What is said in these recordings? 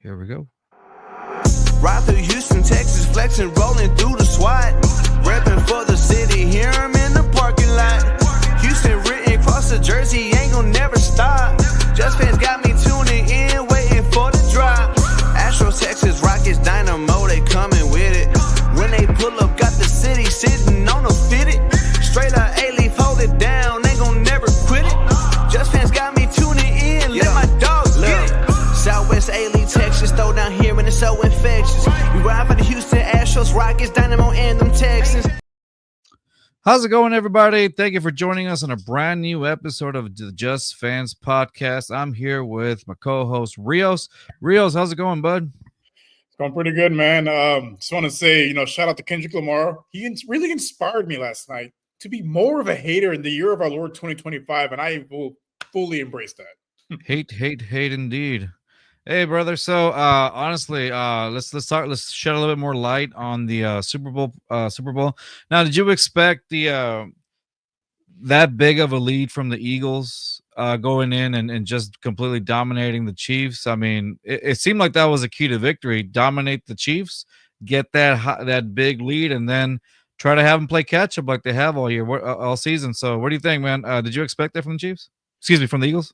Here we go. Ride through Houston, Texas, flexing, rolling through the SWAT. Repping for the city, hear 'em in the parking lot. Houston written across the jersey, ain't gon' never stop. Just fans got me tuning in, waiting for the drop. Astros, Texas, Rockets, Dynamo, they coming with it. When they pull up, got the city sitting on a fitted. Straight up A-Leaf, hold it down, ain't gon' never quit it. Just fans got me tuning in, let my dogs get it. Southwest A-Leaf, Texas, throw down here and it's so infectious. We ride for the Houston Astros, Rockets, Dynamo, and them Texans. How's it going, everybody? Thank you for joining us on a brand new episode of the Just Fans podcast. I'm here with my co-host Rios. Rios, how's it going, bud? It's going pretty good, man. Just want to say, shout out to Kendrick Lamar. He really inspired me last night to be more of a hater in the year of our Lord 2025, and I will fully embrace that. Hate indeed. Hey, brother. So, honestly, let's shed a little bit more light on the Super Bowl. Now, did you expect the that big of a lead from the Eagles going in and just completely dominating the Chiefs? I mean, it seemed like that was a key to victory: dominate the Chiefs, get that big lead, and then try to have them play catch up like they have all year, all season. So, what do you think, man? Did you expect that from the Chiefs? Excuse me, from the Eagles?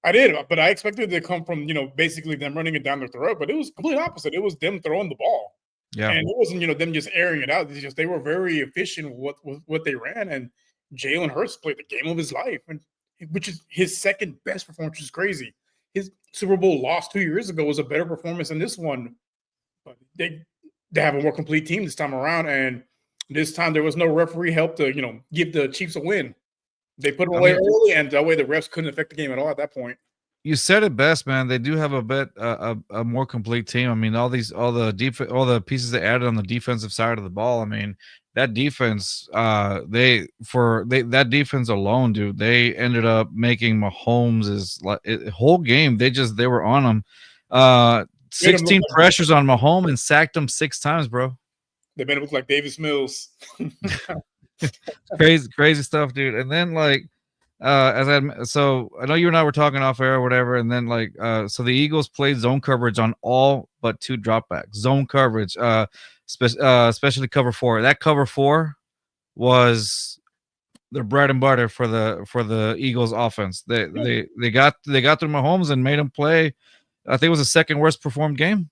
I did, but I expected it to come from, basically them running it down their throat, but it was complete opposite. It was them throwing the ball. Yeah. And it wasn't, them just airing it out. It's just they were very efficient with what they ran, and Jalen Hurts played the game of his life, and which is his second best performance, which is crazy. His Super Bowl loss 2 years ago was a better performance than this one, but they have a more complete team this time around, and this time there was no referee help to, give the Chiefs a win. They put them away early, and that way the refs couldn't affect the game at all at that point. You said it best, man. They do have a more complete team. I mean, all the pieces they added on the defensive side of the ball. I mean, that defense, that defense alone, dude, they ended up making Mahomes' whole game. They were on him. 16 pressures on Mahomes and sacked him 6 times, bro. They made him look like Davis Mills. crazy stuff, dude. And then so I know you and I were talking off air or whatever, and then so the Eagles played zone coverage on all but 2 dropbacks. Zone coverage, especially cover 4. That cover 4 was their bread and butter for the Eagles offense. They got through Mahomes and made him play. I think it was the second worst performed game.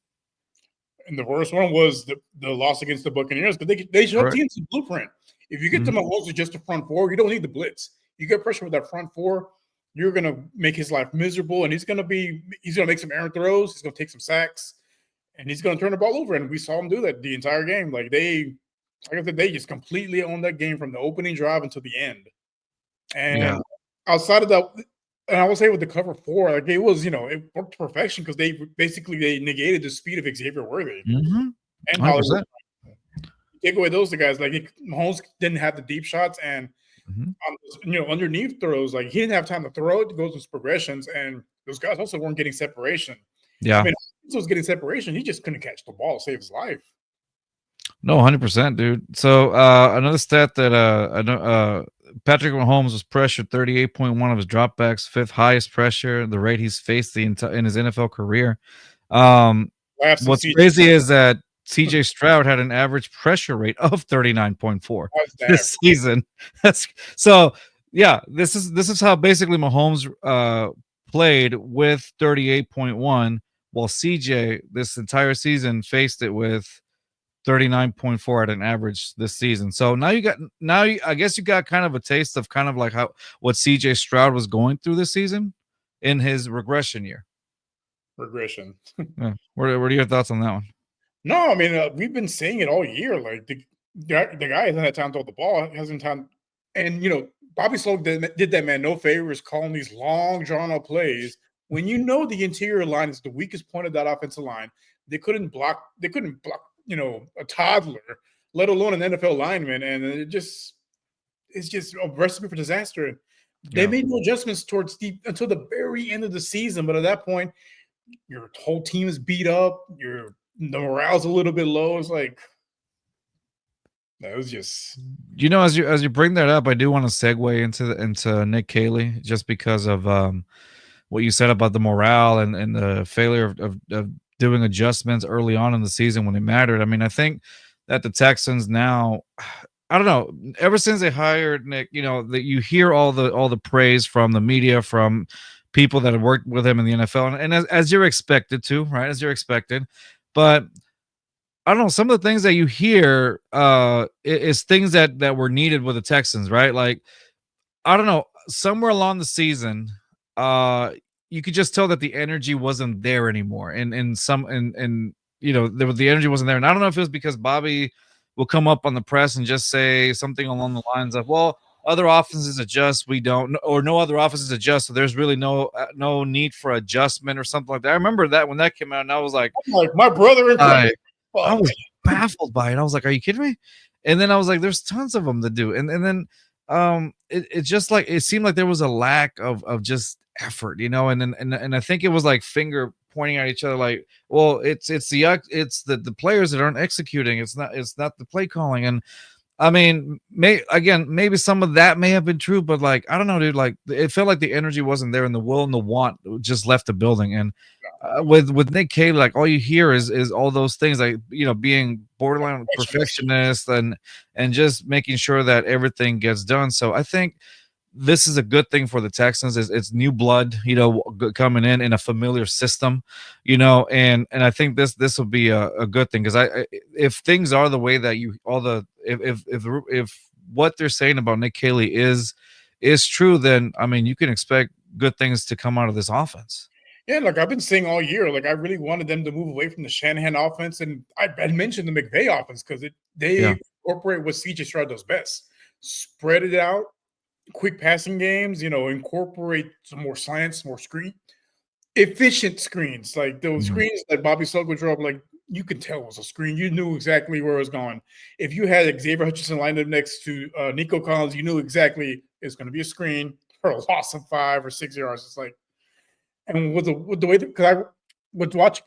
And the worst one was the loss against the Buccaneers, but they showed teams the blueprint. If you get to Mahomes with just the front 4, you don't need the blitz. You get pressure with that front 4, you're gonna make his life miserable, and he's gonna make some errant throws. He's gonna take some sacks, and he's gonna turn the ball over. And we saw him do that the entire game. They just completely owned that game from the opening drive until the end. And outside of that, and I will say with the cover 4, it was it worked to perfection because they negated the speed of Xavier Worthy and Hollywood. Take away those guys, Mahomes didn't have the deep shots, and underneath throws, he didn't have time to throw it to go through his progressions, and those guys also weren't getting separation. Yeah, I mean, he was getting separation. He just couldn't catch the ball, save his life. No, 100%, dude. So another stat that I know, Patrick Mahomes was pressured 38.1 of his dropbacks, 5th highest pressure, the rate he's faced in his NFL career. What's crazy is that CJ Stroud had an average pressure rate of 39.4 this season. This is how basically Mahomes played with 38.1, while CJ this entire season faced it with 39.4 at an average this season. So I guess you got kind of a taste of kind of like what CJ Stroud was going through this season in his regression year. Yeah. What are your thoughts on that one? No, I mean, we've been saying it all year. The guy hasn't had time to throw the ball, hasn't time. And, Bobby Sloak did that man no favors calling these long, drawn-out plays. When the interior line is the weakest point of that offensive line, they couldn't block, a toddler, let alone an NFL lineman. And it's just a recipe for disaster. They made no adjustments until the very end of the season. But at that point, your whole team is beat up. The morale's a little bit low. It's that was just as you bring that up, I do want to segue into Nick Caley, just because of what you said about the morale and the failure of doing adjustments early on in the season when it mattered. I mean, I think that the Texans now, I don't know, ever since they hired Nick, that you hear all the praise from the media, from people that have worked with him in the NFL, and as you're expected to, right? As you're expected. But I don't know, some of the things that you hear is things that were needed with the Texans, right? Like, I don't know, somewhere along the season, uh, you could just tell that the energy wasn't there anymore, and the energy wasn't there, and I don't know if it was because Bobby will come up on the press and just say something along the lines of, "Well, other offenses adjust, we don't, or no other offenses adjust, so there's really no need for adjustment," or something like that. I remember that when that came out, and I was like, I'm like my brother in Christ. I Fuck. was baffled by it. I was like, "Are you kidding me?" And then I was like, "There's tons of them to do." And then it just like it seemed like there was a lack of just effort, and I think it was like finger pointing at each other, like, well, it's the players that aren't executing. It's not the play calling. And I mean, maybe some of that may have been true, but like, I don't know, dude. Like, it felt like the energy wasn't there, and the will and the want just left the building. And with Nick Caley, like, all you hear is all those things, like, being borderline perfectionist and just making sure that everything gets done. So I think this is a good thing for the Texans. It's new blood, coming in a familiar system, and I think this will be a good thing, because if things are the way that you all the if what they're saying about Nick Caley is true, then I mean you can expect good things to come out of this offense. Yeah, like I've been saying all year, like I really wanted them to move away from the Shanahan offense, and I mentioned the McVay offense because Yeah. they incorporate what CJ Stroud does best: spread it out, quick passing games. Incorporate some more science, more efficient screens, like those Mhm. screens that Bobby Sugg would draw up. Like you could tell it was a screen. You knew exactly where it was going. If you had Xavier Hutchinson lined up next to Nico Collins, you knew exactly it's going to be a screen for a loss of 5 or 6 yards. It's like, and with the way, because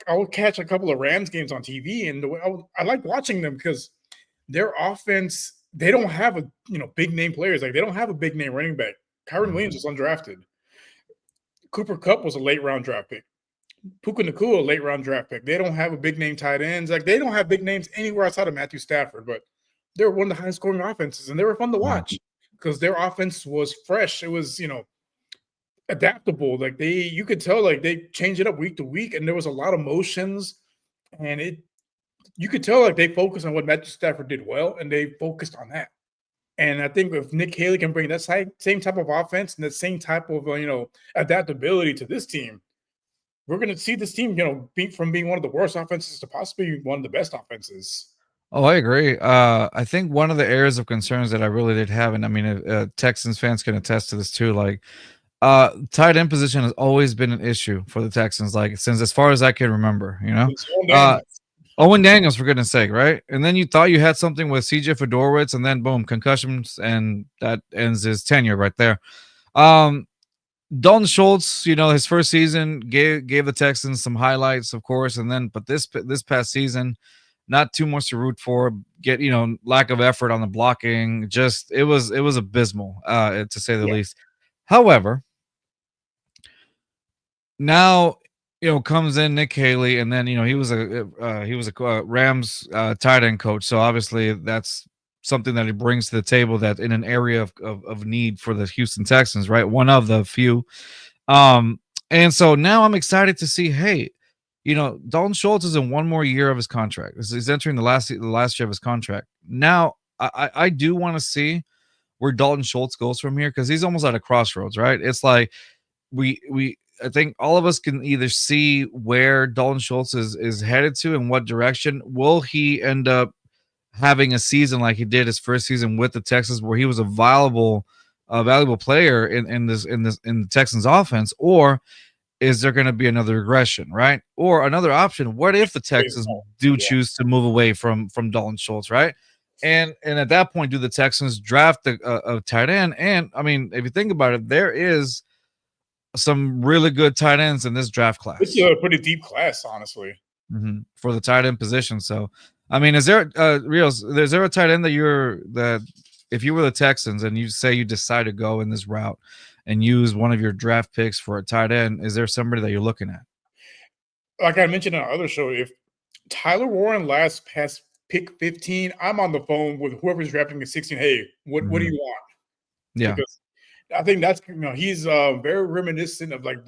I would catch a couple of Rams games on TV, and the way I like watching them because their offense, they don't have big name players. Like they don't have a big name running back. Kyron Mhm. Williams was undrafted. Cooper Cup was a late round draft pick. Puka Nacua, late round draft pick. They don't have a big name tight ends. Like they don't have big names anywhere outside of Matthew Stafford, but they're one of the highest scoring offenses, and they were fun to Yeah. watch because their offense was fresh. It was adaptable. Like you could tell like they changed it up week to week, and there was a lot of motions, and you could tell like they focused on what Matthew Stafford did well, and they focused on that. And I think if Nick Haley can bring that same type of offense and the same type of adaptability to this team, we're going to see this team, from being one of the worst offenses to possibly one of the best offenses. Oh, I agree. I think one of the areas of concerns that I really did have, and I mean, Texans fans can attest to this too. Like, tight end position has always been an issue for the Texans, like since as far as I can remember. It's Owen Uh, Daniels. Owen Daniels, for goodness sake, right? And then you thought you had something with CJ Fedorowicz, and then boom, concussions, and that ends his tenure right there. Um, Dalton Schultz, his first season gave the Texans some highlights, of course, and then but this past season, not too much to root for. Get lack of effort on the blocking, just it was abysmal, to say the Yeah. least. However, now comes in Nick Haley, and then he was a Rams tight end coach, so obviously that's something that he brings to the table, that in an area of need for the Houston Texans, right? One of the few. And so now I'm excited to see, hey, Dalton Schultz is in one more year of his contract. He's entering the last year of his contract. Now I do want to see where Dalton Schultz goes from here, because he's almost at a crossroads, right? It's like we I think all of us can either see where Dalton Schultz is headed to, and what direction. Will he end up having a season like he did his first season with the Texans, where he was a valuable player in the Texans offense, or is there going to be another regression, right? Or another option, what if the Texans do Yeah. choose to move away from Dalton Schultz, right? And at that point, do the Texans draft a tight end? And I mean, if you think about it, there is some really good tight ends in this draft It's class. a pretty deep class, honestly. For the tight end position. So, I mean, is there Rios? Is there a tight end that if you were the Texans and you say you decide to go in this route and use one of your draft picks for a tight end, is there somebody that you're looking at? like I mentioned on our other show, if Tyler Warren lasts past pick 15, I'm on the phone with whoever's drafting at 16. Hey, what do you want? Yeah. Because I think that's he's very reminiscent of like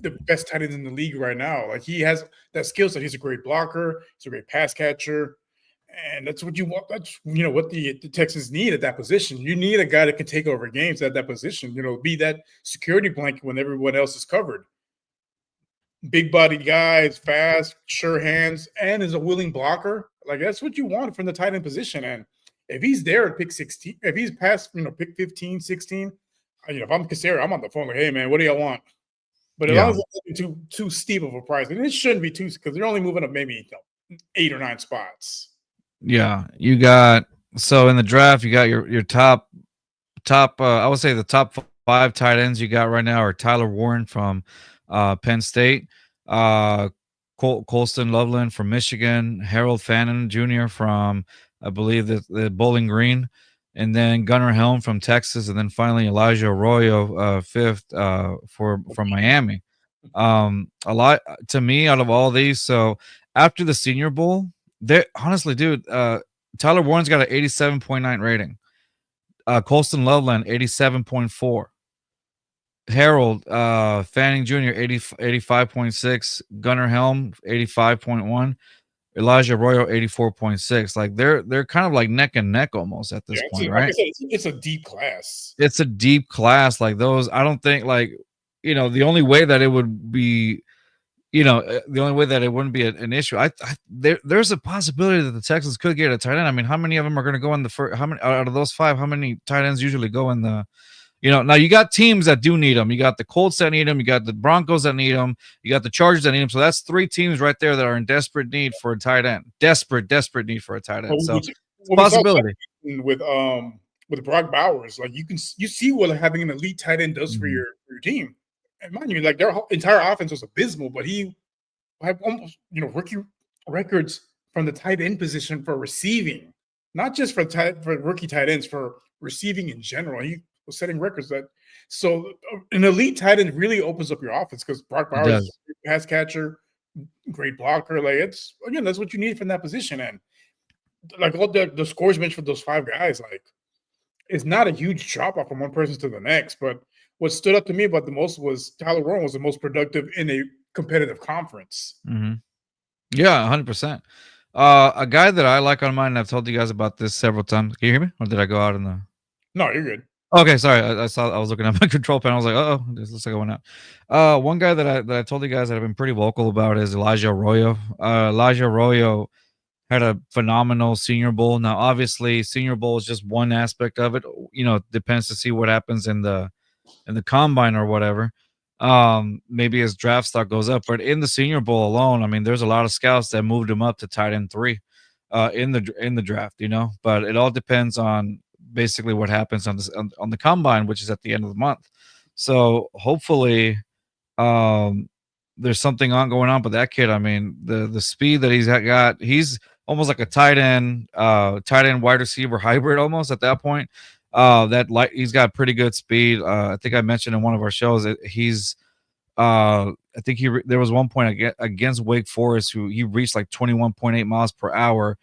the best tight ends in the league right now. Like he has that skill set. He's a great blocker. He's a great pass catcher, and that's what you want. That's what the Texans need at that position. You need a guy that can take over games at that position. Be that security blanket when everyone else is covered. Big body guy, is fast, sure hands, and is a willing blocker. Like that's what you want from the tight end position. And if he's there at pick 16, if he's past pick 15, 16, if I'm Casario, I'm on the phone like, hey man, what do y'all want? But as long as it's not too steep of a price, and it shouldn't be too because they're only moving up maybe 8 or 9 spots. Yeah, you got so in the draft, you got your top I would say the top 5 tight ends you got right now are Tyler Warren from Penn State, Colston Loveland from Michigan, Harold Fannin Jr. from I believe the Bowling Green, and then Gunnar Helm from Texas, and then finally Elijah Arroyo, fifth from Miami. A lot to me out of all these. So after the Senior Bowl, they honestly, dude, Tyler Warren's got an 87.9 rating. Colston Loveland 87.4. Harold Fanning Jr. 85.6. Gunnar Helm 85.1. Elijah Arroyo 84.6. Like they're kind of like neck and neck almost at this point, right? Like I said, it's a deep class. It's a deep class. Like those, I don't think the only way that it would be, the only way that it wouldn't be an issue. There's a possibility that the Texans could get a tight end. I mean, how many of them are going to go in the first? How many out of those 5? How many tight ends usually go in the? Now you got teams that do need them. You got the Colts that need them. You got the Broncos that need them. You got the Chargers that need them. So that's 3 teams right there that are in desperate need for a tight end. Desperate need for a tight end. So it's a possibility with Brock Bowers. Like you see what having an elite tight end does for your team. And mind you, like their entire offense was abysmal, but he had almost rookie records from the tight end position for receiving, not just for rookie tight ends, for receiving in general. He was setting records so an elite tight end really opens up your offense because Brock Bowers is a pass catcher, great blocker. Like that's what you need from that position. And like all the scores mentioned for those 5 guys, like it's not a huge drop off from one person to the next, but what stood up to me about the most was Tyler Warren was the most productive in a competitive conference. Mm-hmm. Yeah, 100%. A guy that I like on mine, and I've told you guys about this several times. Can you hear me? Or did I go out in the? No, you're good. Okay, sorry. I was looking at my control panel. I was like, oh, this looks like I went out. One guy that I told you guys that I've been pretty vocal about is Elijah Arroyo. Elijah Arroyo had a phenomenal Senior Bowl. Now, obviously, Senior Bowl is just one aspect of it. It depends to see what happens in the combine or whatever. Maybe his draft stock goes up, but in the Senior Bowl alone, I mean, there's a lot of scouts that moved him up to tight end 3 in the draft, but it all depends on basically what happens on the combine, which is at the end of the month. So hopefully there's something going on with that kid. I mean, the speed that he's got, he's almost like a tight end wide receiver hybrid almost at that point. He's got pretty good speed. I think I mentioned in one of our shows that he's I think there was one point against Wake Forest who he reached like 21.8 miles per hour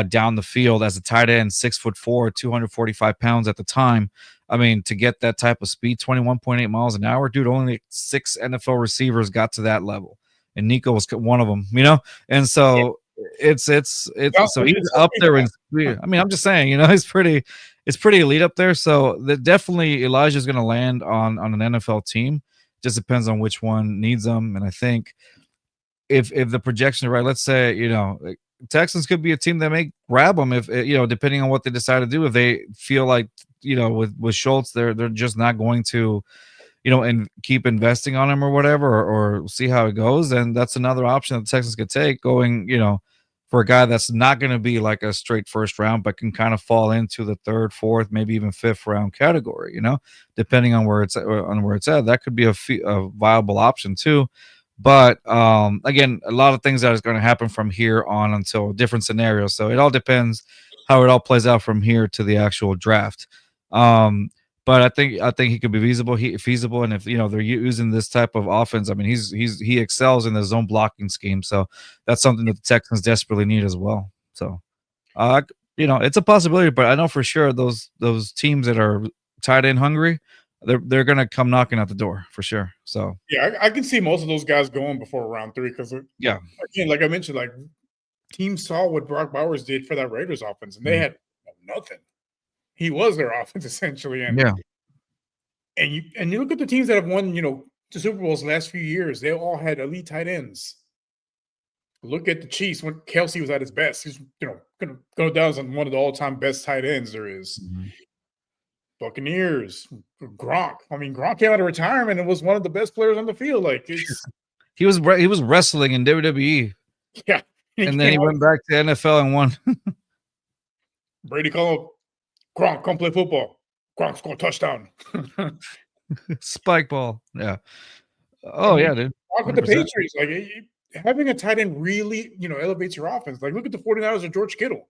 down the field as a tight end, 6'4", 245 pounds at the time. I mean, to get that type of speed, 21.8 miles an hour, dude, only 6 NFL receivers got to that level, and Nico was one of them, and so it's so he's up there in speed. I mean, I'm just saying, it's pretty elite up there. So definitely Elijah's going to land on an NFL team. Just depends on which one needs them, and I think if the projections are right, let's say Texans could be a team that may grab them if depending on what they decide to do. If they feel like with Schultz, they're just not going to and keep investing on him or whatever, or see how it goes, then that's another option that the Texans could take, going for a guy that's not going to be like a straight first round, but can kind of fall into the 3rd, 4th, maybe even 5th round category, depending on where it's at. That could be a viable option too. But again, a lot of things that is going to happen from here on until different scenarios. So it all depends how it all plays out from here to the actual draft. But I think he could be feasible, and if they're using this type of offense, I mean, he excels in the zone blocking scheme, so that's something that the Texans desperately need as well. So, it's a possibility, but I know for sure those teams that are tight end hungry, they're gonna come knocking at the door for sure. So Yeah, I can see most of those guys going before round 3 because, yeah, again, like I mentioned, like teams saw what Brock Bowers did for that Raiders offense, and they Mhm. had nothing. He was their offense essentially, Yeah, and you look at the teams that have won, the Super Bowls the last few years. They all had elite tight ends. Look at the Chiefs when Kelsey was at his best. He's going to go down as one of the all-time best tight ends there is. Mhm. Buccaneers, Gronk. I mean, Gronk came out of retirement and was one of the best players on the field. Like it's he was wrestling in WWE, yeah. He and then came he out, went back to NFL and won. Brady called him, Gronk, come play football. Gronk scored a touchdown. Spike ball. Yeah. Oh And you yeah, dude. talk with the 100%. Patriots, like having a tight end really, elevates your offense. Like look at the 49ers of George Kittle.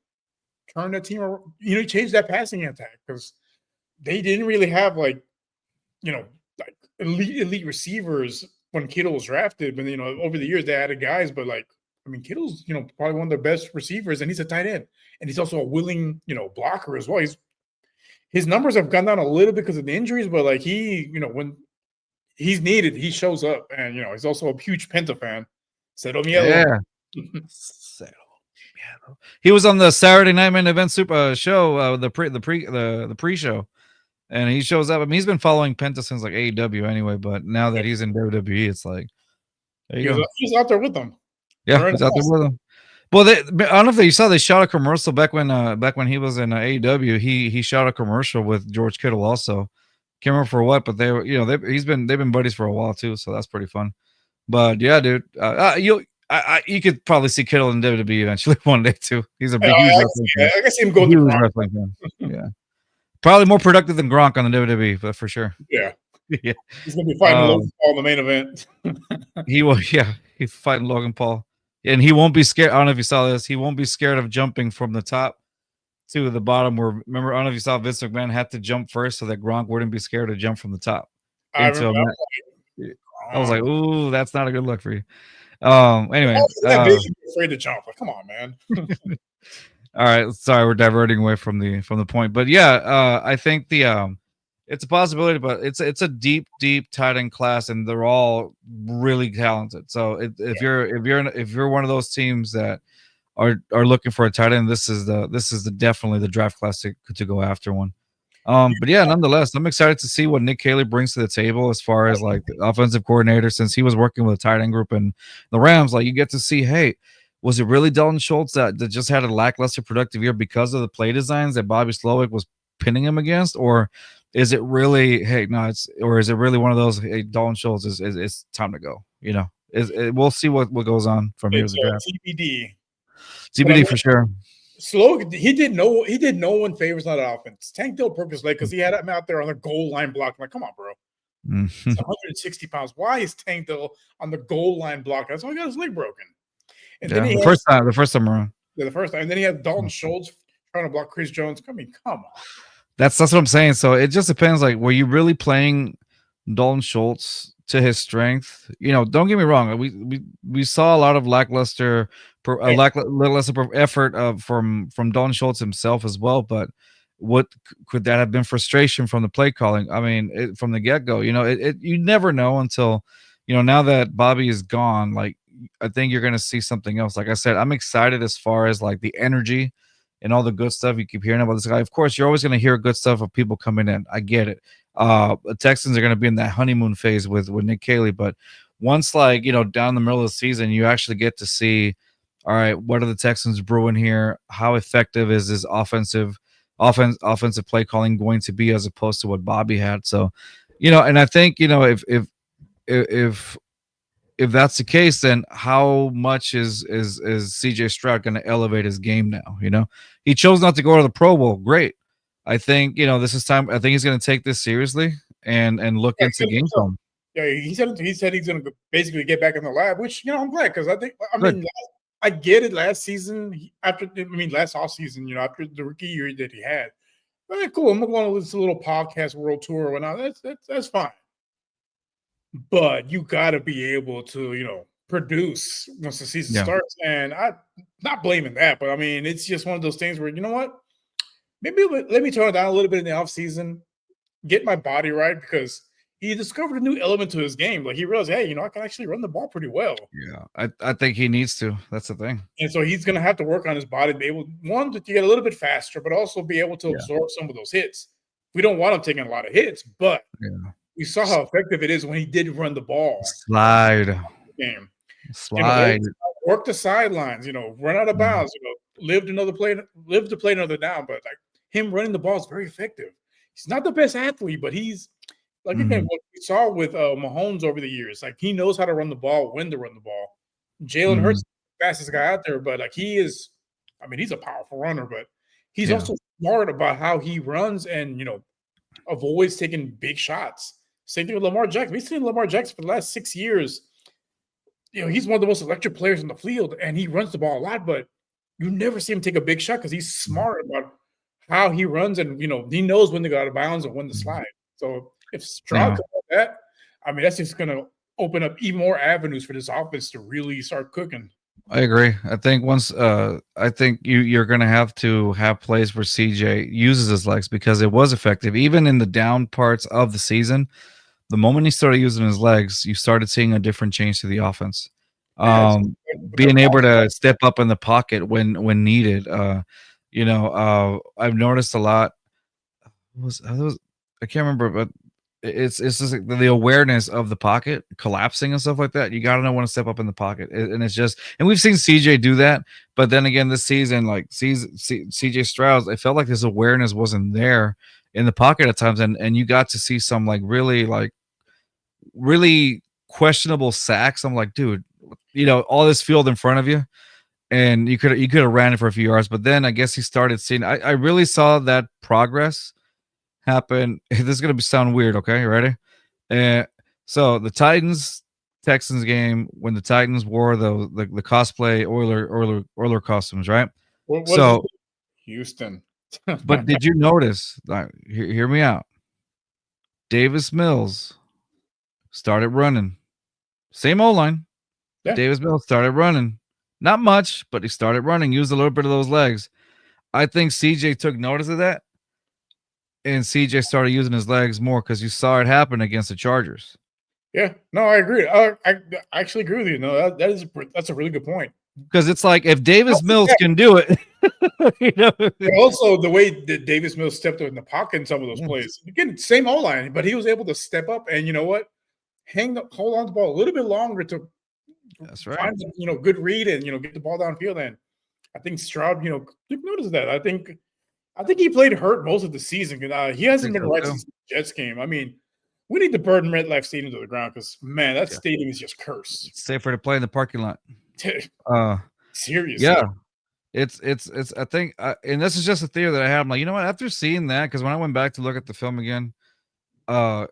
Turn that team around, change that passing attack because they didn't really have like elite receivers when Kittle was drafted. But over the years they added guys, but like I mean, Kittle's probably one of their best receivers, and he's a tight end, and he's also a willing blocker as well. His numbers have gone down a little bit because of the injuries, but like when he's needed, he shows up, and he's also a huge Penta fan. Settle me Yeah. Settle. Yeah. He was on the Saturday Night Main Event Super show, the pre-show, and he shows up. I mean, he's been following Penta since like AEW anyway, but now that he's in WWE, it's like there you go. He's out there with them. Yeah, he's out there with him. Well, I don't know if you saw they shot a commercial back when he was in AEW. He shot a commercial with George Kittle also. Can't remember for what, but they were they've been buddies for a while too, so that's pretty fun. But yeah, dude, you could probably see Kittle in WWE eventually one day too. He's a huge wrestling fan. I can see him go to Huge Gronk. wrestling fan. Yeah, probably more productive than Gronk on the WWE, but for sure. Yeah, Yeah, he's gonna be fighting Logan Paul in the main event. he will. Yeah, he's fighting Logan Paul, and he won't be scared. I don't know if you saw this. He won't be scared of jumping from the top to the bottom. Where remember, I don't know if you saw Vince McMahon had to jump first so that Gronk wouldn't be scared to jump from the top I into a remember. match. I was like, ooh, that's not a good look for you. Anyway, Afraid to jump. Like, come on, man. all right, sorry, we're diverting away from the point, but yeah, I think it's a possibility, but it's a deep tight end class, and they're all really talented. So if you're one of those teams that are looking for a tight end, this is the definitely the draft class to go after one. But yeah, nonetheless, I'm excited to see what Nick Caley brings to the table as far as like the offensive coordinator, since he was working with a tight end group in the Rams. Like you get to see, hey, was it really Dalton Schultz that just had a lackluster productive year because of the play designs that Bobby Slowick was pinning him against, or is it really, hey, no, is it really one of those, hey, Dalton Schultz is time to go? We'll see what goes on from here to the draft. TBD for sure. Slow. He did no one favors on that offense. Tank Dill broke his leg because he had him out there on the goal line block. I'm like, come on, bro. He's 160 pounds. Why is Tank Dill on the goal line block? That's why he got his leg broken. And then the first time around. Yeah, the first time. And then he had Dalton Schultz trying to block Chris Jones. Come on. That's what I'm saying. So it just depends. Like, were you really playing Dalton Schultz to his strength? Don't get me wrong. We saw a lot of lackluster effort from Dalton Schultz himself as well. But what could that have been? Frustration from the play calling? I mean, from the get go. You never know until now that Bobby is gone. Like, I think you're going to see something else. Like I said, I'm excited as far as like the energy and all the good stuff you keep hearing about this guy. Of course, you're always going to hear good stuff of people coming in. I get it. The Texans are going to be in that honeymoon phase with Nick Caley, but once down the middle of the season, you actually get to see, all right, what are the Texans brewing here? How effective is this offensive play calling going to be as opposed to what Bobby had? So, and I think if that's the case, then how much is CJ Stroud going to elevate his game now? He chose not to go to the Pro Bowl. Great. I think this is time. I think he's going to take this seriously and look into game film. Yeah, he said he's going to basically get back in the lab, which I'm glad because I get it. Last off season, after the rookie year that he had, Cool. I'm going to this little podcast world tour or whatnot. That's fine. But you got to be able to, produce once the season Yeah. starts. And I'm not blaming that, but I mean, it's just one of those things where, you know what? Maybe let me tone it down a little bit in the off season, get my body right, because he discovered a new element to his game. Like he realized, hey, I can actually run the ball pretty well. Yeah. I think he needs to. That's the thing. And so he's going to have to work on his body to be able, one, to get a little bit faster, but also be able to Yeah. absorb some of those hits. We don't want him taking a lot of hits, but Yeah. we saw how effective it is when he did run the ball. Slide. Game. Slide. Work the sidelines, run out of bounds, live to play another down. But like him running the ball is very effective. He's not the best athlete, but he's like again what we saw with Mahomes over the years. Like he knows how to run the ball, when to run the ball. Jalen Hurts is the fastest guy out there, but like he is, I mean, he's a powerful runner, but he's also smart about how he runs and avoids taking big shots. Same thing with Lamar Jackson. We've seen Lamar Jackson for the last 6 years. He's one of the most electric players in the field, and he runs the ball a lot, but you never see him take a big shot because he's smart about how he runs, and he knows when to go out of bounds and when to slide. So if Stroud could do that, I mean, that's just going to open up even more avenues for this offense to really start cooking. I agree. I think I think you're going to have plays where CJ uses his legs because it was effective even in the down parts of the season. The moment he started using his legs, you started seeing a different change to the offense. Being able to step up in the pocket when needed. I've noticed a lot. I can't remember, but it's just like the awareness of the pocket collapsing and stuff like that. You got to know when to step up in the pocket, and it's just, and we've seen CJ do that. But then again, this season, like CJ Stroud, I felt like his awareness wasn't there in the pocket at times, and you got to see some really questionable sacks. I'm like, dude, all this field in front of you, and you could have ran it for a few yards. But then I guess he started seeing. I really saw that progress happen. This is gonna sound weird, okay? You ready? So the Texans game when the Titans wore the cosplay Oiler costumes, right? So Houston. But did you notice? Hear me out. Davis Mills started running. Same O-line. Yeah. Davis Mills started running. Not much, but he started running. Used a little bit of those legs. I think CJ took notice of that. And CJ started using his legs more because you saw it happen against the Chargers. Yeah, no, I agree. I actually agree with you. No, that's a really good point. Because it's like if Davis Mills can do it, Also, the way that Davis Mills stepped up in the pocket in some of those plays, again, same O line, but he was able to step up and hold on to the ball a little bit longer to find good read and get the ball downfield. And I think Stroud, took notice of that. I think he played hurt most of the season. He hasn't been right since the Jets game. I mean, we need to burn MetLife Stadium to the ground because, man, that stadium is just cursed. It's safer to play in the parking lot. Seriously. Yeah. It's I think, and this is just a theory that I had. I'm like, you know what? After seeing that, because when I went back to look at the film again, and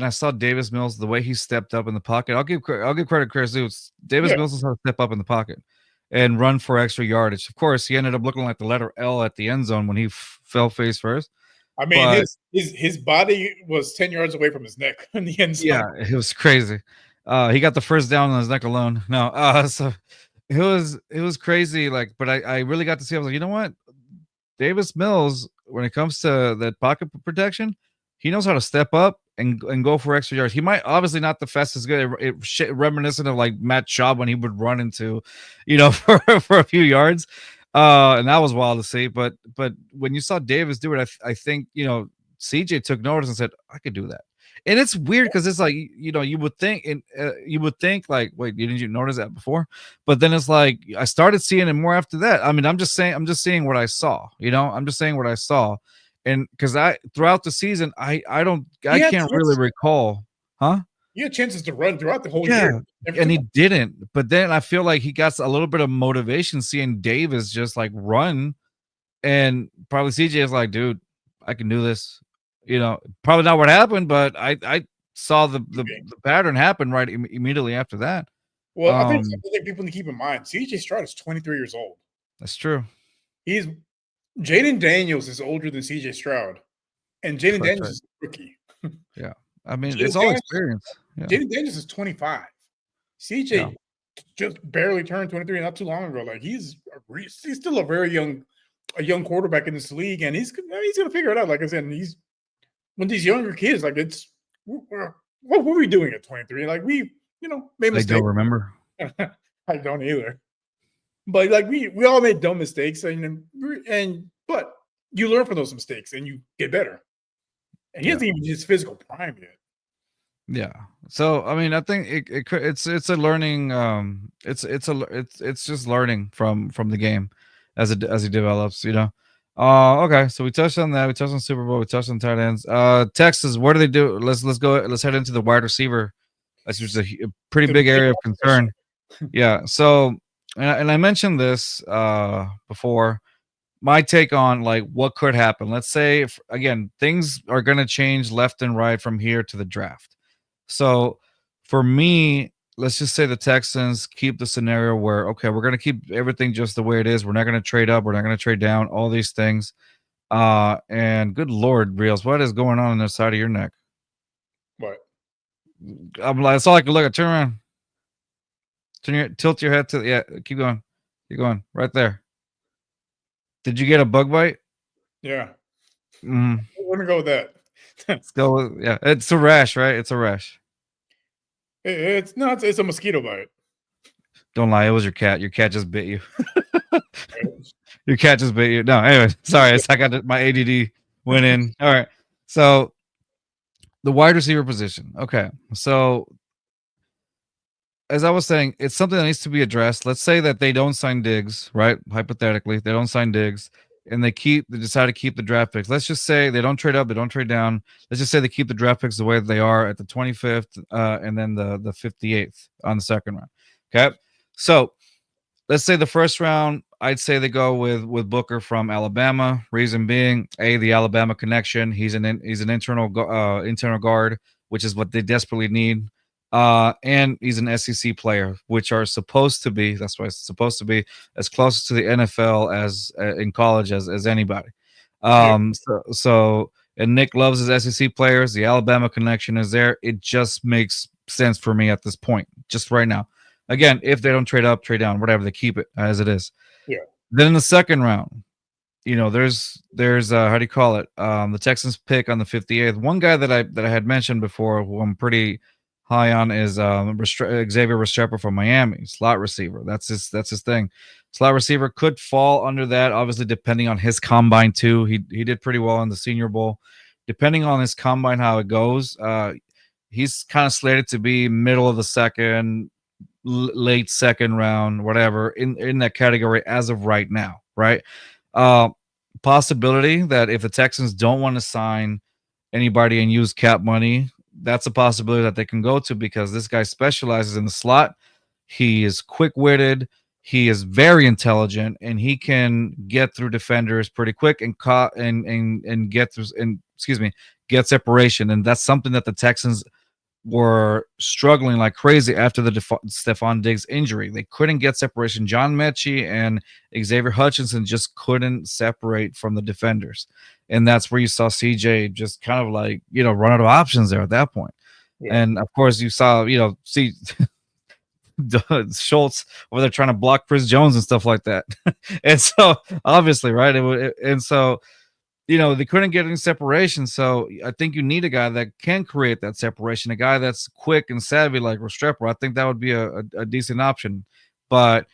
I saw Davis Mills, the way he stepped up in the pocket, I'll give credit where it's Davis Mills is how to step up in the pocket and run for extra yardage. Of course, he ended up looking like the letter L at the end zone when he fell face first. I mean, his body was 10 yards away from his neck in the end zone. Yeah, it was crazy. He got the first down on his neck alone. No, so it was crazy. Like, but I really got to see. I was like, you know what, Davis Mills, when it comes to that pocket protection, he knows how to step up and go for extra yards. He might obviously not the fastest good, reminiscent of like Matt Schaub when he would run into, for a few yards. And that was wild to see. But when you saw Davis do it, I think CJ took notice and said, I could do that. And it's weird because it's like you would think like, wait, didn't you notice that before? But then it's like I started seeing it more after that. I mean, I'm just saying what I saw. I'm just saying what I saw. And because throughout the season, I can't really recall, huh? He had chances to run throughout the whole year. And he didn't. But then I feel like he got a little bit of motivation seeing Davis just like run, and probably CJ is like, dude, I can do this. Probably not what happened, but I saw the pattern happen right immediately after that. Well, I think something people need to keep in mind: CJ Stroud is 23 years old. That's true. He's Jaden Daniels is older than CJ Stroud, and Jaden That's Daniels right. is a rookie. Yeah. I mean, Jaden it's all Daniels, experience. Yeah. Jaden Daniels is 25. Yeah. CJ just barely turned 23 not too long ago. Like he's still a young quarterback in this league, and he's gonna figure it out. Like I said, and he's when these younger kids, like what were we doing at 23? Like we, made I don't mistakes. remember. I don't either. But like we all made dumb mistakes, and but you learn from those mistakes and you get better. And he Yeah. hasn't even his physical prime yet. Yeah. So I mean, I think it's a learning. It's just learning from the game as he develops. Okay. So we touched on that. We touched on Super Bowl. We touched on tight ends. Texas. What do they do? Let's go. Let's head into the wide receiver. That's just a pretty The big big area of concern. Yeah. So and I mentioned this before. My take on like what could happen. Let's say again things are going to change left and right from here to the draft. So for me, let's just say the Texans keep the scenario where okay, we're going to keep everything just the way it is. We're not going to trade up. We're not going to trade down. All these things. And good Lord, Reels, what is going on the side of your neck? What? I'm like, that's all I can look at. Turn around. Tilt your head to yeah. Keep going. Keep going. Right there. Did you get a bug bite? Yeah. Mm. We're gonna go with that. Let's go. Yeah, it's a rash, right? It's a rash. It's a mosquito bite. Don't lie. It was your cat. Your cat just bit you. Your cat just bit you. No, anyway, sorry. I got my ADD went in. All right. So the wide receiver position. Okay. So as I was saying, it's something that needs to be addressed. Let's say that they don't sign Diggs, right? Hypothetically, they don't sign Diggs, and they decide to keep the draft picks. Let's just say they don't trade up, they don't trade down. Let's just say they keep the draft picks the way they are at the 25th, and then the 58th on the second round. Okay, so let's say the first round, I'd say they go with Booker from Alabama. Reason being, the Alabama connection. He's an internal guard, which is what they desperately need. And he's an SEC player, which are supposed to be. That's why it's supposed to be as close to the NFL as in college as anybody. So and Nick loves his SEC players. The Alabama connection is there. It just makes sense for me at this point, just right now. Again, if they don't trade up, trade down, whatever, they keep it as it is. Yeah. Then in the second round, there's how do you call it? The Texans pick on the 58th. One guy that I had mentioned before, who I'm pretty high on, is Xavier Restrepo from Miami, slot receiver. That's his thing. Slot receiver could fall under that, obviously, depending on his combine too. He did pretty well in the Senior Bowl. Depending on his combine, how it goes, he's kind of slated to be middle of the second, late second round, whatever, in that category as of right now, right? Possibility that if the Texans don't want to sign anybody and use cap money, that's a possibility that they can go to, because this guy specializes in the slot. He is quick-witted, he is very intelligent, and he can get through defenders pretty quick and get through and get separation. And that's something that the Texans were struggling like crazy after the Stephon Diggs injury. They couldn't get separation. John Mechie and Xavier Hutchinson just couldn't separate from the defenders. And that's where you saw CJ just kind of like, run out of options there at that point. Yeah. And of course you saw, see Schultz over there trying to block Chris Jones and stuff like that. And so obviously, right. They couldn't get any separation. So I think you need a guy that can create that separation, a guy that's quick and savvy like Restrepo. I think that would be a decent option. But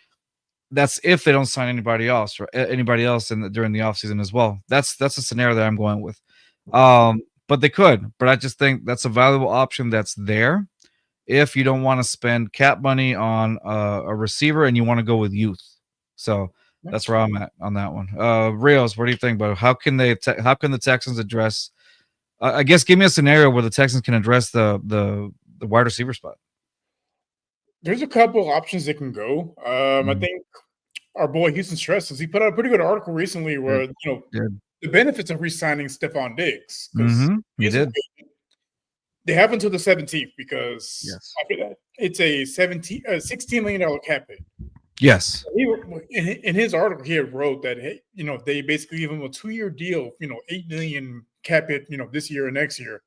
that's if they don't sign anybody else during the offseason as well. That's a scenario that I'm going with. But they could. But I just think that's a valuable option that's there if you don't want to spend cap money on a receiver and you want to go with youth. So that's where I'm at on that one. Rios, what do you think about how can the Texans address? I guess give me a scenario where the Texans can address the wide receiver spot. There's a couple options that can go. I think our boy Houston Stresses, he put out a pretty good article recently where the benefits of re-signing Stephon Diggs, because he did. They have until the 17th, because after that it's a $16 million cap hit. Yes. He, in his article, he had wrote that, hey, they basically give him a 2-year deal, 8 million cap hit, this year and next year,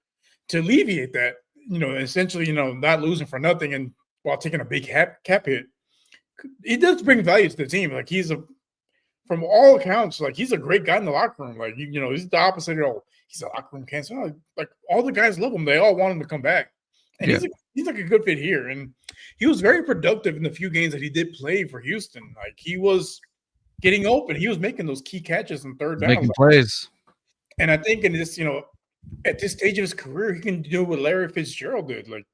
to alleviate that, essentially, not losing for nothing and while taking a big cap hit. He does bring value to the team. Like from all accounts, like he's a great guy in the locker room. Like he's the opposite. He's a locker room cancer. Like all the guys love him. They all want him to come back, and he's like a good fit here. And he was very productive in the few games that he did play for Houston. Like he was getting open. He was making those key catches in third down, making plays. And I think in this, at this stage of his career, he can do what Larry Fitzgerald did, like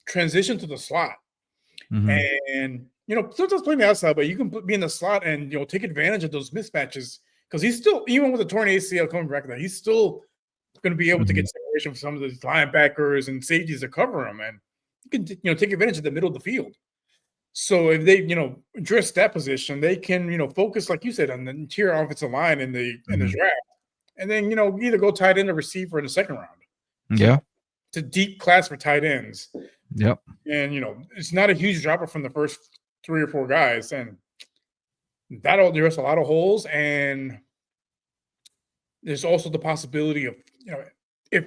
transition to the slot. And sometimes playing the outside, but you can be in the slot and take advantage of those mismatches because he's still, even with a torn ACL coming back, he's still going to be able to get separation from some of those linebackers and safeties to cover him, and you can take advantage of the middle of the field. So if they address that position, they can focus, like you said, on the interior offensive line in the draft, and then either go tight end or receiver in the second round. Yeah, it's a deep class for tight ends. Yep. And it's not a huge dropper from the first 3 or 4 guys, and that'll address a lot of holes. And there's also the possibility of if,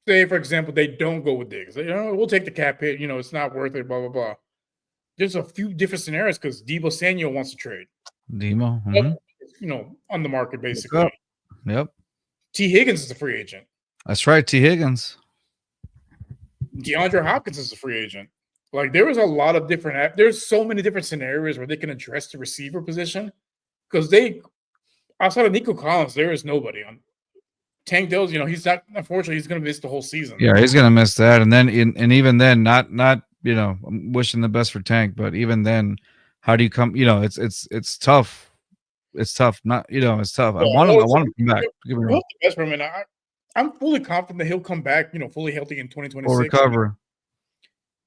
say, for example, they don't go with Diggs, we'll take the cap hit, it's not worth it, blah blah blah. There's a few different scenarios because Deebo Samuel wants to trade. Demo, on the market basically. Yep. T. Higgins is a free agent. That's right, T. Higgins. DeAndre Hopkins is a free agent. Like there was a lot of different. There's so many different scenarios where they can address the receiver position because outside of Nico Collins, there is nobody on. Tank Dell's, he's not. Unfortunately, he's going to miss the whole season. Yeah, he's going to miss that, and then even then, not I'm wishing the best for Tank, but even then, how do you come? It's tough. It's tough. Not it's tough. Well, I want him to come back. Give me the best for him, and I'm fully confident that he'll come back, fully healthy in 2026. Or recover.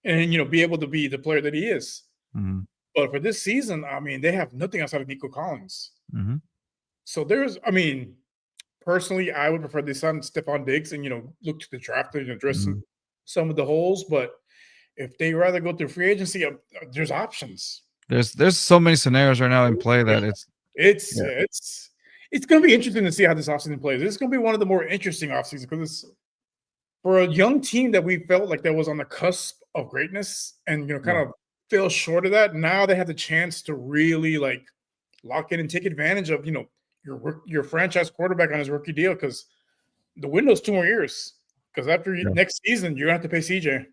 And, be able to be the player that he is. Mm-hmm. But for this season, I mean, they have nothing outside of Nico Collins. Mm-hmm. So personally, I would prefer they sign Stephon Diggs and, look to the draft and address some of the holes. But if they rather go through free agency, there's options. There's so many scenarios right now in play that it's going to be interesting to see how this offseason plays. This is going to be one of the more interesting offseasons because it's for a young team that we felt like that was on the cusp of greatness and kind of fell short of that. Now they have the chance to really lock in and take advantage of your franchise quarterback on his rookie deal because the window's 2 more years. Because after next season, you're going to have to pay CJ,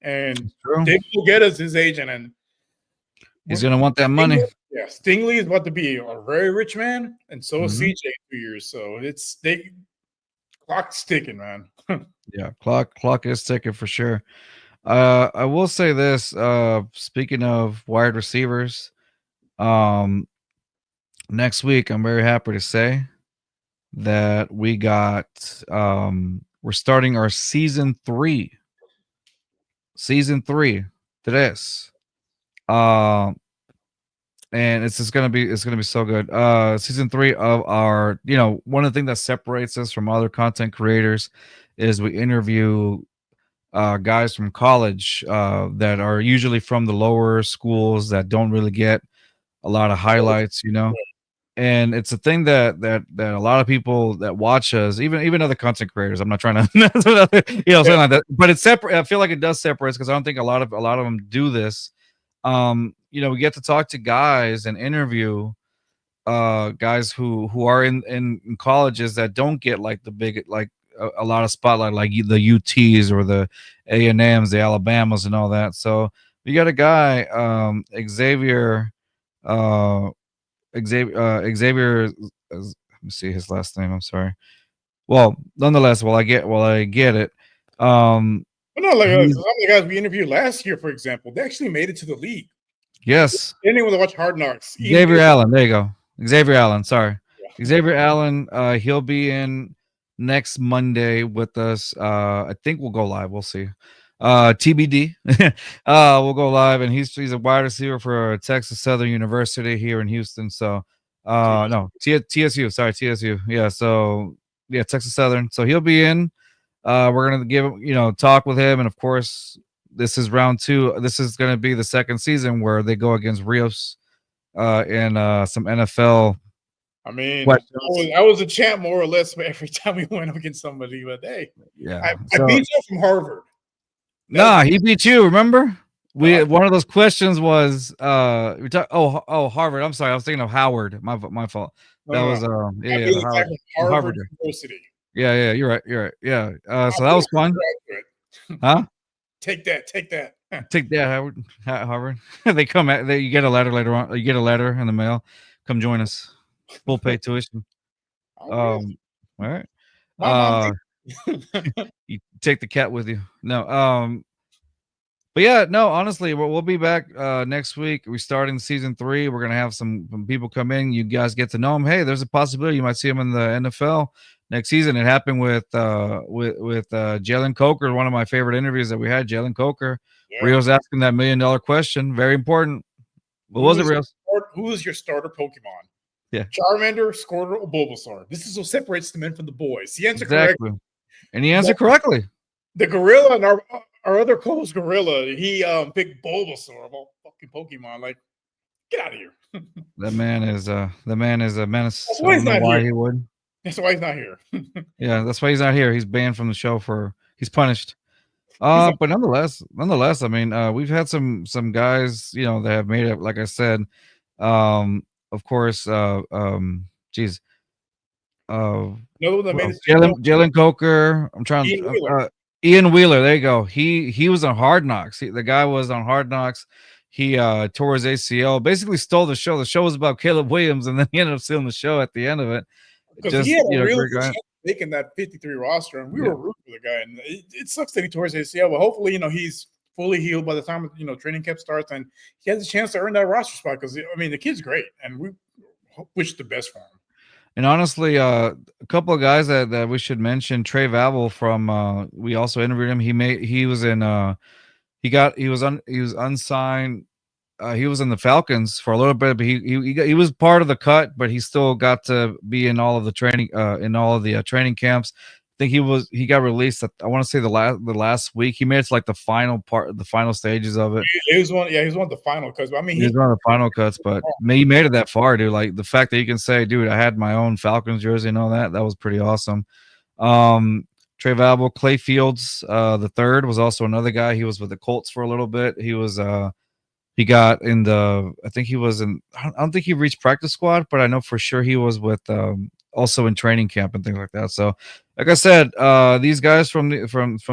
and Dave will get us his agent, and he's going to want that money. Yeah, Stingley is about to be a very rich man, and so is CJ in 2 years. So clock's ticking, man. Yeah, clock is ticking for sure. I will say this. Speaking of wide receivers, next week I'm very happy to say that we got we're starting our season 3 to this. And it's gonna be so good. Season 3 of our, one of the things that separates us from other content creators is we interview guys from college that are usually from the lower schools that don't really get a lot of highlights, and it's a thing that a lot of people that watch us, even other content creators. I'm not trying to, something like that, but it's separate. I feel like it does separate because I don't think a lot of them do this. We get to talk to guys and interview guys who are in colleges that don't get the big a lot of spotlight, like the UTs or the A&Ms, the Alabamas, and all that. So we got a guy, Xavier. Xavier. Let me see his last name. I'm sorry. Well, nonetheless, while I get it. Some of the guys we interviewed last year, for example, they actually made it to the league. Yes. Anyone to watch Hard Knocks. Xavier Allen. There you go. Xavier Allen. Sorry. Yeah. Xavier Allen. He'll be in next Monday with us. I think we'll go live. We'll see. TBD. We'll go live, and he's a wide receiver for Texas Southern University here in Houston. So, no, TSU. Sorry, TSU. Yeah. So, yeah, Texas Southern. So he'll be in. We're gonna give talk with him, and of course, this is round 2. This is gonna be the second season where they go against Rios in some NFL I mean, questions. I was a champ more or less every time we went up against somebody. But hey, Yeah. I So beat you from Harvard. nah, he beat you. Remember? No, One of those questions was we talk. Oh Harvard. I'm sorry. I was thinking of Howard. My fault. That no. was I yeah beat the the guy Howard from Harvard. Harvard University. Yeah, you're right. You're right. Yeah. I So that beat was a fun. graduate. Huh? Take that. Take that, Howard. Harvard. They come at you get a letter later on. You get a letter in the mail. Come join us. Full pay tuition. Oh yeah, All right. my mom. Uh you take the cat with you. No. But yeah, no, honestly, we'll be back next week. We're starting season 3. We're gonna have some people come in. You guys get to know them. Hey, there's a possibility you might see them in the NFL next season. It happened with Jalen Coker, one of my favorite interviews that we had. Jalen Coker, Yeah. Rios asking that $1 million question, very important. What was it, Rios? Who is your starter Pokemon? Yeah, Charmander, Squirtle, or Bulbasaur? This is what separates the men from the boys. He answered exactly, correct. and he answered correctly. The gorilla and our other co-host gorilla, he picked Bulbasaur of all fucking Pokemon. Like, get out of here. That man is a menace. That's I why don't he's know not why here. he would. That's why he's not here. Yeah, that's why he's not here. He's banned from the show he's punished. He's like, But nonetheless, I mean, we've had some guys, that have made it. Like I said, of course, geez, another one that who made else? it to the Jalen Coker. I'm trying. Ian Wheeler. Ian Wheeler. There you go. He was on Hard Knocks. The guy was on Hard Knocks. He tore his ACL. Basically stole the show. The show was about Caleb Williams, and then he ended up stealing the show at the end of it. Because he had a really great good guy. chance of making that 53 roster, and we were rooting for the guy. And it sucks that he tore his ACL, but hopefully, he's fully healed by the time training camp starts, and he has a chance to earn that roster spot. Because I mean, the kid's great, and we wish the best for him. And honestly, a couple of guys that we should mention. Trey Vavel from we also interviewed him. He was unsigned. He was in the Falcons for a little bit, but he was part of the cut, but he still got to be in all of the training training camps. I think he got released. I want to say the last week. He made it to like the final stages of it. He was one of the final cuts. I mean, he was one of the final cuts, but he made it that far, dude. Like the fact that you can say, dude, I had my own Falcons jersey and all that was pretty awesome. Trey Vavel, Clay Fields, the third was also another guy. He was with the Colts for a little bit. He was he got in I think he was in, I don't think he reached practice squad, but I know for sure he was with also in training camp and things like that. So, like I said, these guys from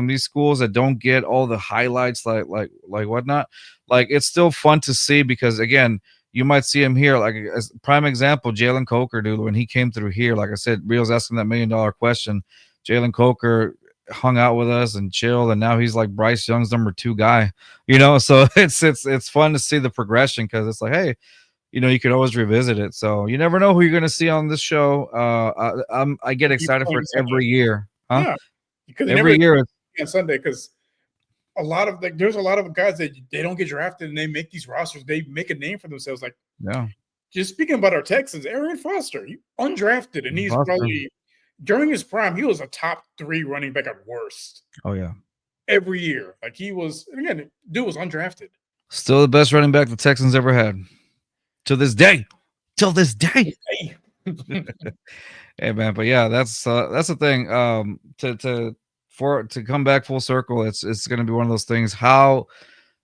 these schools that don't get all the highlights like whatnot, like it's still fun to see because again, you might see him here. Like as prime example, Jalen Coker, dude, when he came through here, like I said, Rio's asking that $1 million question. Jalen Coker hung out with us and chilled, and now he's like Bryce Young's number 2 guy. So it's fun to see the progression because it's like, hey, you can always revisit it. So you never know who you're going to see on this show. I get excited for it every year, huh? Yeah, because every year on Sunday because there's a lot of guys that they don't get drafted and they make these rosters. They make a name for themselves. Like, yeah. Just speaking about our Texans, Arian Foster, undrafted, and he's probably during his prime, he was a top 3 running back at worst. Oh yeah, every year. Like he was again, dude was undrafted. Still the best running back the Texans ever had. To this day. Hey man, but yeah, that's the thing. To come back full circle, it's going to be one of those things. How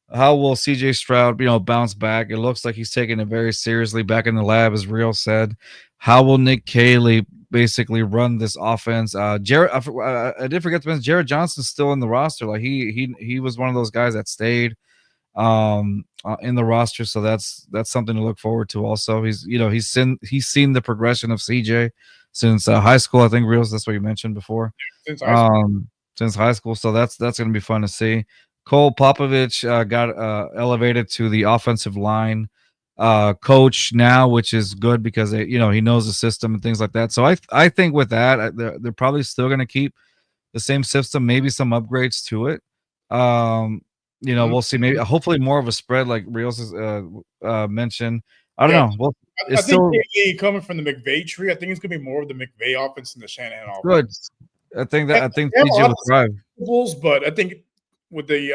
will CJ Stroud, bounce back? It looks like he's taking it very seriously back in the lab, as Real said. How will Nick Caley basically run this offense? Jared, I did forget to mention Jared Johnson's still in the roster. Like he was one of those guys that stayed in the roster, so that's something to look forward to. Also, he's seen the progression of CJ since high school. I think Reels, that's what you mentioned before. Since high school, so that's going to be fun to see. Cole Popovich got elevated to the offensive line coach now, which is good because he knows the system and things like that. So I think with that they're probably still going to keep the same system, maybe some upgrades to it. We'll see. Maybe hopefully more of a spread like Rios mentioned. I don't know. Well, I think coming from the McVay tree, I think it's gonna be more of the McVay offense than the Shanahan offense. Good. I think CJ will thrive. But I think with the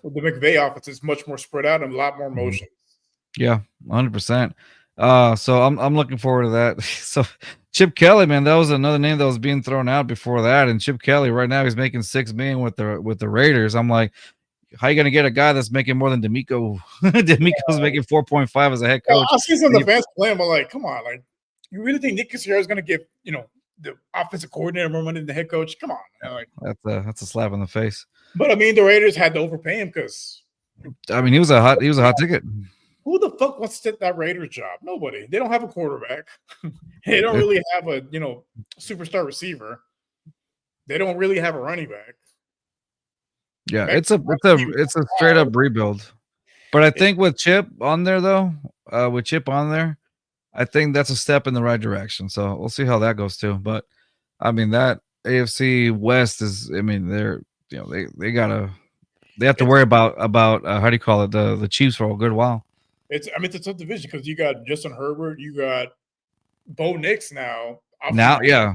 McVay offense, it's much more spread out and a lot more motion. Yeah, 100%. So I'm looking forward to that. So Chip Kelly, man, that was another name that was being thrown out before that. And Chip Kelly, right now, he's making $6 million with the Raiders. I'm like, how you gonna get a guy that's making more than D'Amico? D'Amico's making 4.5 as a head coach. I've seen some of the fans playing, but like, come on, like, you really think Nick Cassiero is gonna give the offensive coordinator more money than the head coach? Come on, man. Like, that's a slap in the face. but I mean, the Raiders had to overpay him because I mean, he was a hot ticket. who the fuck wants to take that Raiders job? Nobody. They don't have a quarterback. They don't really have a superstar receiver. They don't really have a running back. Yeah, it's a straight up rebuild. But I think with Chip on there though, I think that's a step in the right direction. So we'll see how that goes too. But I mean that AFC West is, I mean, they have to worry about how do you call it, the Chiefs for a good while. It's a tough division because you got Justin Herbert, you got Bo Nix now. Now, yeah.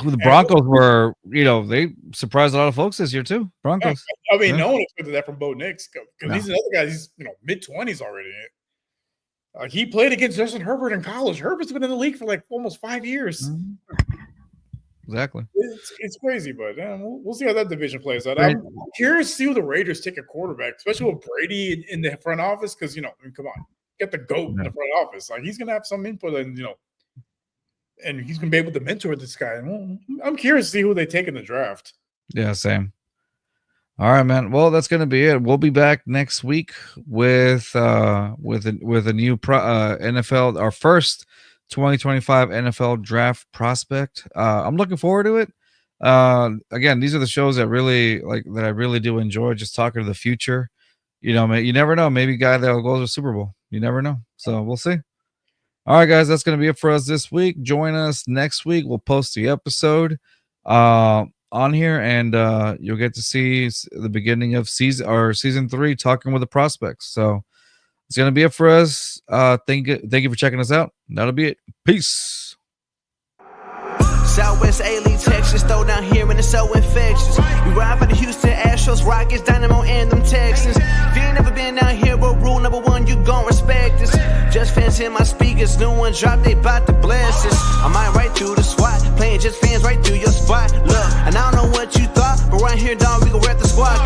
Who the Broncos were, they surprised a lot of folks this year too. Broncos. I mean, no one expected that from Bo Nix because he's another guy. He's mid-20s already. He played against Justin Herbert in college. Herbert's been in the league for like almost 5 years. Mm-hmm. Exactly. It's crazy, but we'll see how that division plays out. I'm curious to see who the Raiders take a quarterback, especially with Brady in the front office, because come on, get the GOAT in the front office. Like, he's gonna have some input, and he's gonna be able to mentor this guy. I'm curious to see who they take in the draft. Yeah, same. All right, man. Well, that's gonna be it. We'll be back next week with a new NFL, our first 2025 NFL draft prospect. I'm looking forward to it. Again, these are the shows that I really do enjoy, just talking to the future. You never know. Maybe a guy that will go to the Super Bowl. You never know. So we'll see. All right, guys, that's going to be it for us this week. Join us next week. We'll post the episode on here, and you'll get to see the beginning of season 3, talking with the prospects. So it's going to be it for us. Thank you for checking us out. That'll be it. Peace. Southwest A-League, Texas, throw down here and it's so infectious. We ride for the Houston Astros, Rockets, Dynamo, and them Texans. If you ain't never been down here, but rule number 1, you gon' respect us. Just fans in my speakers, new one drop, they bout to bless us. I might right through the SWAT, playing just fans right through your spot. Look, and I don't know what you thought, but right here, dog, we gon' rep the squad. Got